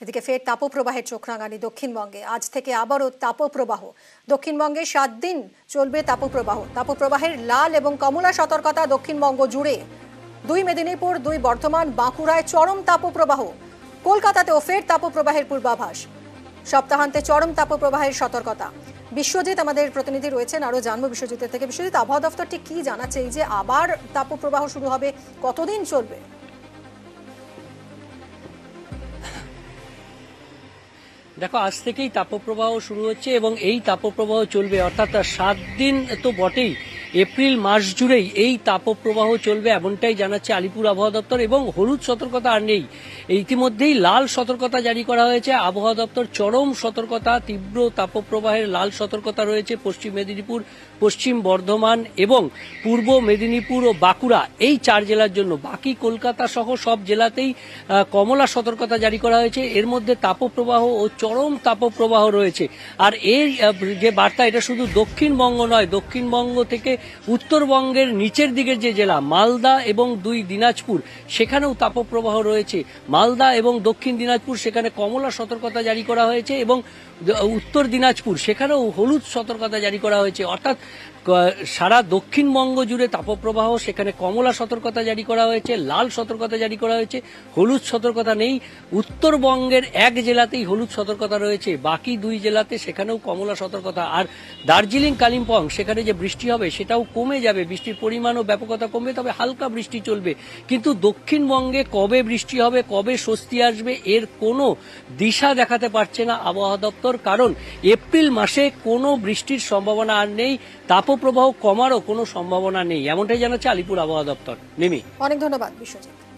এদিকে ফের তাপপ্রবাহের চোখ রাঙানি দক্ষিণবঙ্গে। আজ থেকে আবারও তাপপ্রবাহ। দক্ষিণবঙ্গে 7 দিন চলবে তাপপ্রবাহ। তাপপ্রবাহের লাল এবং কমলা সতর্কতা দক্ষিণবঙ্গ জুড়ে। 2 মেদিনীপুর, 2 বর্ধমান, বাঁকুড়ায় চরম তাপপ্রবাহ। কলকাতাতেও ফের তাপপ্রবাহের পূর্বাভাস। সপ্তাহান্তে চরম তাপপ্রবাহের সতর্কতা। বিশ্বজিৎ আমাদের প্রতিনিধি রয়েছেন, আরো জানবো বিশ্বজিতের থেকে। বিশ্বজিৎ, আবহাওয়া দফতর ঠিক কি জানাচ্ছে? এই যে আবার তাপপ্রবাহ শুরু হবে, কতদিন চলবে? দেখো, আজ থেকেই তাপপ্রবাহ শুরু হচ্ছে এবং এই তাপপ্রবাহ চলবে, অর্থাৎ 7 দিন তো বটেই, এপ্রিল মাস জুড়েই এই তাপপ্রবাহ চলবে, এমনটাই জানাচ্ছে আলিপুর আবহাওয়া দপ্তর। এবং হলুদ সতর্কতা আর নেই, ইতিমধ্যেই লাল সতর্কতা জারি করা হয়েছে। আবহাওয়া দপ্তর চরম সতর্কতা, তীব্র তাপপ্রবাহের লাল সতর্কতা রয়েছে পশ্চিম মেদিনীপুর, পশ্চিম বর্ধমান এবং পূর্ব মেদিনীপুর ও বাঁকুড়া, এই 4 জেলার জন্য। বাকি কলকাতা সহ সব জেলাতেই কমলা সতর্কতা জারি করা হয়েছে। এর মধ্যে তাপপ্রবাহ ও চরম তাপপ্রবাহ রয়েছে। আর এই যে বার্তা, এটা শুধু দক্ষিণবঙ্গ নয়, দক্ষিণবঙ্গ থেকে উত্তরবঙ্গের নিচের দিকের যে জেলা মালদা এবং 2 দিনাজপুর, সেখানেও তাপপ্রবাহ রয়েছে। মালদা এবং দক্ষিণ দিনাজপুর, সেখানে কমলা সতর্কতা জারি করা হয়েছে এবং উত্তর দিনাজপুর, সেখানেও হলুদ সতর্কতা জারি করা হয়েছে। অর্থাৎ সারা দক্ষিণবঙ্গ জুড়ে তাপপ্রবাহ, সেখানে কমলা সতর্কতা জারি করা হয়েছে, লাল সতর্কতা জারি করা হয়েছে, হলুদ সতর্কতা নেই। উত্তরবঙ্গের 1 জেলাতেই হলুদ সতর্কতা রয়েছে, বাকি 2 জেলাতে সেখানেও কমলা সতর্কতা। আর দার্জিলিং, কালিম্পং, সেখানে যে বৃষ্টি হবে সেটাও কমে যাবে, বৃষ্টির পরিমাণ ও ব্যাপকতা কমবে, তবে হালকা বৃষ্টি চলবে। কিন্তু দক্ষিণবঙ্গে কবে বৃষ্টি হবে, কবে স্বস্তি আসবে, এর কোনো দিশা দেখাতে পারছে না আবহাওয়া দপ্তর। কারণ এপ্রিল মাসে কোনো বৃষ্টির সম্ভাবনা আর নেই, তাপপ্রবাহ কমারও কোনো সম্ভাবনা নেই, এমনটাই জানাচ্ছে আলিপুর আবহাওয়া দপ্তর। নিমি, অনেক ধন্যবাদ বিশ্বজিৎ।